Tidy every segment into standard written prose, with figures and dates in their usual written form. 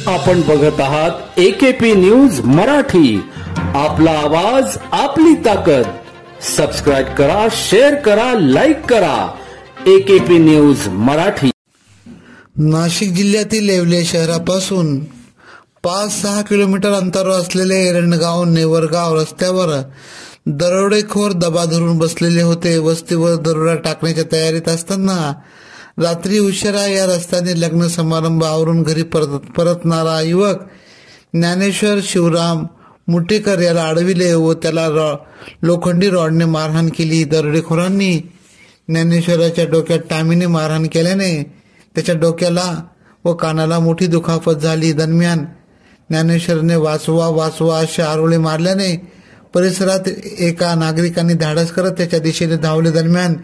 आपण बघत आहात AKP न्यूज मराठी. आपला आवाज आपली ताकद. सबस्क्राइब करा, शेअर करा, लाईक करा. AKP news Marathi. नाशिक जिल्ह्यातील येवले शहरापासून 5-6 किलोमीटर अंतरावर असलेले एरंडगाव नेवरगाव रस्त्यावर दरोडेखोर दबा धरून बसलेले होते. वस्तीवर दरोडा टाकण्याच्या तयारीत असताना रात्री उशिरा या रस्त्याने लग्न समारंभ आवरून घरी परतणारा युवक ज्ञानेश्वर शिवराम मुटेकर याला अडविले व त्याला लोखंडी रॉडने मारहाण केली. दरोडेखोरांनी ज्ञानेश्वराच्या डोक्यात टामीने मारहाण केल्याने त्याच्या डोक्याला व कानाला मोठी दुखापत झाली. दरम्यान ज्ञानेश्वरने वाचवा वाचवा असे आरोळे मारल्याने परिसरात एका नागरिकांनी धाडस करत त्याच्या दिशेने धावले. दरम्यान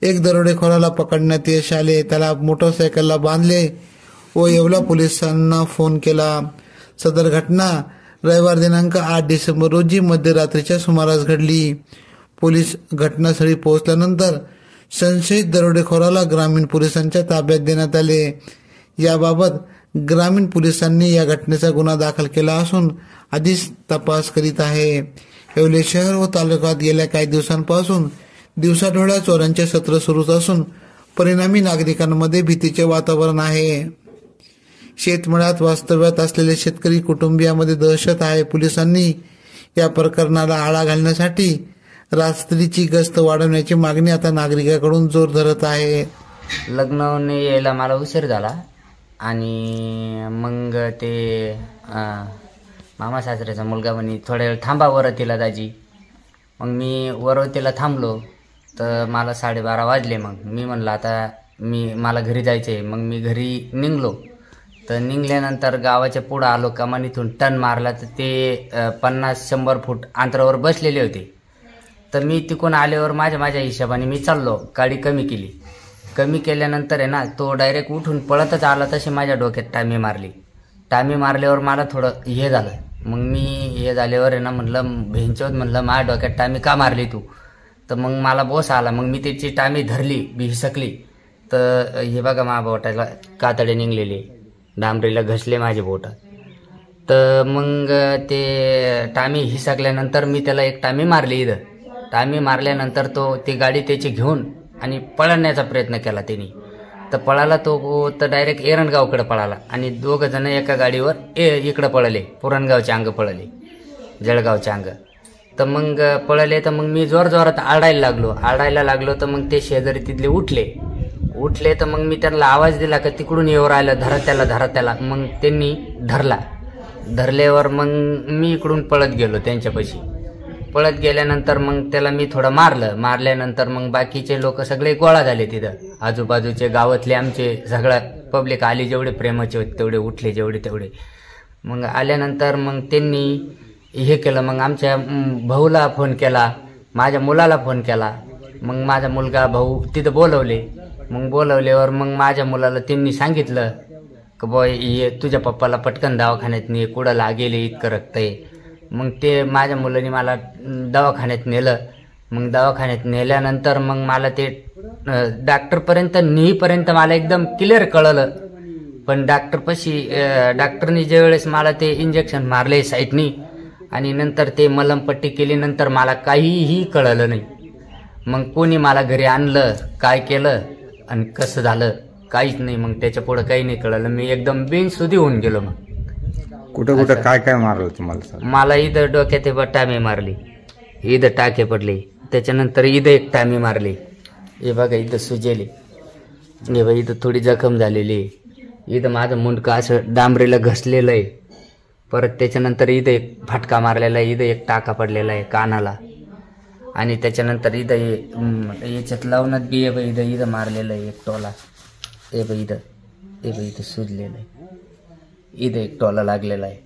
एक दरोडेखोराला पकडण्यात यश आले. त्याला मोटरसायकलला बांधले व येवला पोलिसांना फोन केला. सदर घटना रविवार दिनांक 8 डिसेंबर रोजी मध्यरात्रीच्या सुमारास घडली. पोलीस घटनास्थळी पोहोचल्यानंतर संशयित दरोडेखोराला ग्रामीण पोलिसांच्या ताब्यात देण्यात आले. याबाबत ग्रामीण पोलिसांनी या घटनेचा गुन्हा दाखल केला असून आधीच तपास करीत आहे. येवले शहर व तालुक्यात गेल्या काही दिवसांपासून दिवसाढवळ्या चोरांचे सत्र सुरूच असून परिणामी नागरिकांमध्ये भीतीचे वातावरण आहे. शेतमळ्यात वास्तव्यात असलेले शेतकरी कुटुंबियांमध्ये दहशत आहे. पोलिसांनी या प्रकरणाला आळा घालण्यासाठी रात्रीची गस्त वाढवण्याची मागणी आता नागरिकांकडून जोर धरत आहे. लग्न यायला मला उशीर झाला आणि मग ते मामा सासऱ्याचा मुलगा म्हणे थोड्या वेळ थांबा वरतीला दाजी. मग मी वरतीला थांबलो तर मला 12:30 वाजले. मग मी म्हणलं आता मला घरी जायचं आहे. मग मी घरी निघलो. तर निघल्यानंतर गावाच्या पुढं आलो. कमानीतून टर्न मारला तर ते 50-100 फूट अंतरावर बसलेले होते. तर मी तिकून आल्यावर माझ्या हिशोबाने मी चाललो. गाडी कमी केल्यानंतर आहे ना तो डायरेक्ट उठून पळतच आला. तशी माझ्या डोक्यात टामी मारल्यावर मला थोडं हे झालं. मग मी हे झाल्यावर आहे ना म्हणलं भेंचोत म्हणलं माझ्या डोक्यात टामी का मारली तू. तर मग मला बोस आला. मग मी त्याची टामी धरली हिसकली. तर हे बघा माझ्या बोटाला कातडे निघलेले, डांबरीला घसले माझे बोट. तर मग ते टामी हिसकल्यानंतर मी त्याला एक टामी मारली. टामी मारल्यानंतर ती गाडी त्याची घेऊन आणि पळण्याचा प्रयत्न केला त्यांनी. तर पळाला तो तर डायरेक्ट एरंडगावकडे पळाला आणि 2 जण एका गाडीवर इकडं पळले. पुरणगावचे अंग पळले, जळगावचे अंग. तर मग पळले. तर मग मी जोरात आरडायला लागलो. तर मग ते शेजारी तिथले उठले. तर मग मी त्यांना आवाज दिला की तिकडून येऊ राहिलं, धरा त्याला. मग त्यांनी धरल्यावर मग मी इकडून पळत गेलो त्यांच्यापाशी. पळत गेल्यानंतर मग त्याला मी थोडं मारल्यानंतर मग बाकीचे लोक सगळे गोळा झाले तिथं. आजूबाजूचे गावातले आमचे सगळं पब्लिक आली. जेवढे प्रेमाचे होते तेवढे उठले, जेवढे. मग आल्यानंतर मग त्यांनी हे केलं. मग आमच्या भाऊला फोन केला, माझ्या मुलाला फोन केला. मग माझा मुलगा भाऊ तिथं बोलवले. मग बोलवल्यावर मग माझ्या मुलाला त्यांनी सांगितलं की बॉय ये तुझ्या पप्पाला पटकन दवाखान्यात ने, कुठं लागेले, इतकं रक्त आहे. मग ते माझ्या मुलाने मला दवाखान्यात नेलं. मग दवाखान्यात नेल्यानंतर मग मला ते डॉक्टरपर्यंत नेईपर्यंत मला एकदम क्लिअर कळलं. पण डॉक्टरनी ज्यावेळेस मला ते इंजेक्शन मारले साईडनी आणि नंतर ते मलमपट्टी केली, नंतर मला काहीही कळलं नाही. मग कोणी मला घरी आणलं, काय केलं आणि कसं झालं काहीच नाही. मग त्याच्या पुढं काही नाही कळलं. मी एकदम बेनसुधी होऊन गेलो. मग कुठं काय मारलं तुम्हाला? मला इथं डोक्यात टामी मारली, इथं टाके पडले. त्याच्यानंतर इथं एक टामी मारली. हे बघा इथं सुजेली, हे बघा इथं थोडी जखम झालेली. इथं माझं मुंडकं असं डांबरीला घसलेलं आहे. परत त्याच्यानंतर इथं एक फटका मारलेला आहे. इथं एक टाका पडलेला आहे कानाला. आणि त्याच्यानंतर इथं याच्यात लावण्यात बी इथं मारलेलं आहे एक टोला. हे बघ इथं सुजलेलं आहे. इथं एक टोला लागलेला आहे.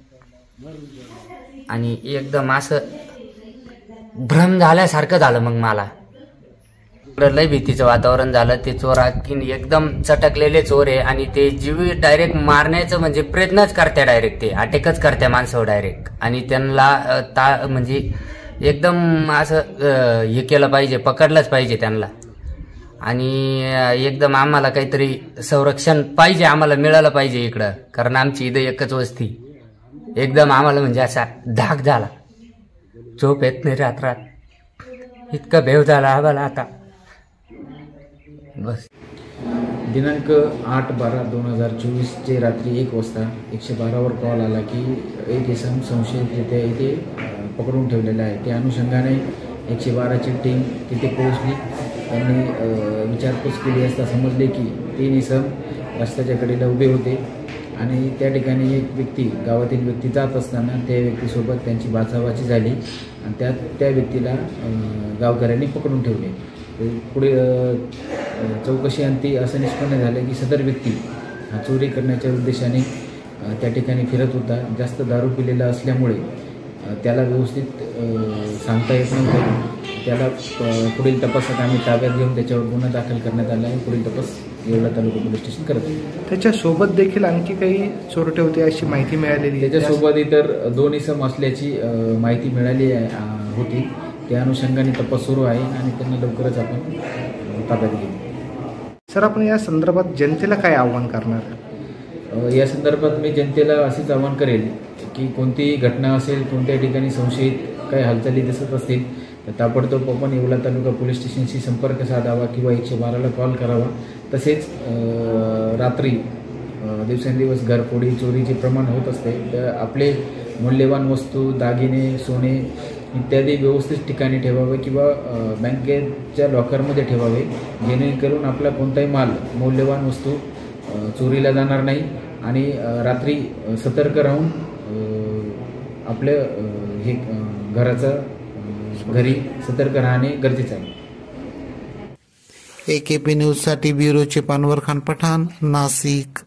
आणि एकदम असं भ्रम झाल्यासारखं झालं. मग मला लय भीतीचं वातावरण झालं. ते चोर एकदम चटकलेले चोर आहे आणि ते जीव डायरेक्ट मारण्याचं म्हणजे प्रयत्नच करते, डायरेक्ट ते अटॅकच करते माणसावर डायरेक्ट. आणि त्यांना म्हणजे एकदम असं हे केलं पाहिजे, पकडलंच पाहिजे त्यांना. आणि एकदम आम्हाला काहीतरी संरक्षण पाहिजे, आम्हाला मिळालं पाहिजे इकडं, कारण आमची इथं एकच वस्ती. एकदम आम्हाला म्हणजे असा धाक झाला, झोप येत नाही रात्रात, इतका भेव झाला आम्हाला आता बस. दिनांक 8/12/2024 रात्री 1 वाजता 112वर कॉल आला की एक इसम संशयित इथे पकडून ठेवलेला आहे. त्या अनुषंगाने 112ची टीम तिथे पोहोचली. त्यांनी विचारपूस केली असता समजले की 3 इसम रस्त्याच्या कडेला उभे होते आणि त्या ठिकाणी एक व्यक्ती, गावातील व्यक्ती जात असताना त्या व्यक्तीसोबत त्यांची बाचाबाची झाली आणि त्या व्यक्तीला गावकऱ्यांनी पकडून ठेवले. पुढे चौकशी अंती असं निष्पन्न झालं की सदर व्यक्ती हा चोरी करण्याच्या उद्देशाने त्या ठिकाणी फिरत होता. जास्त दारू पिलेला असल्यामुळे त्याला व्यवस्थित सांगता येत नव्हतं. त्याला पुढील तपासात आम्ही ताब्यात घेऊन त्याच्यावर गुन्हा दाखल करण्यात आला आहे. पुढील तपास येवला तालुका पोलीस स्टेशन करत आहे. त्याच्यासोबत देखील आणखी काही चोरटे होते अशी माहिती मिळालेली. त्याच्यासोबत इतर 2 इसम असल्याची माहिती मिळाली होती. त्या अनुषंगाने तपास सुरू आहे आणि त्यांना लवकरच आपण ताब्यात घेऊ. सर, आपण या संदर्भात जनतेला काय आव्हान करणार? या संदर्भात मी जनतेला असेच आवाहन करेल की कोणतीही घटना असेल, कोणत्या ठिकाणी संशयित काही हालचाली दिसत असतील तर ताबडतोब आपण येवला तालुका पोलीस स्टेशनशी संपर्क साधावा किंवा 112ला कॉल करावा. तसेच रात्री दिवसेंदिवस घरफोडी चोरीचे प्रमाण होत असते, तर आपले मौल्यवान वस्तू, दागिने, सोने इत्यादी व्यवस्थित ठिकाणी ठेवावे किंवा बँकेच्या लॉकरमध्ये ठेवावे, जेणेकरून आपला कोणताही माल, मौल्यवान वस्तू चोरीला जाणार नाही. आणि रात्री सतर्क राहून आपल्या घरी सतर्क राहणे गरजेचं आहे. AKP न्यूजसाठी ब्युरो चिफ अनवर खान पठाण, नाशिक.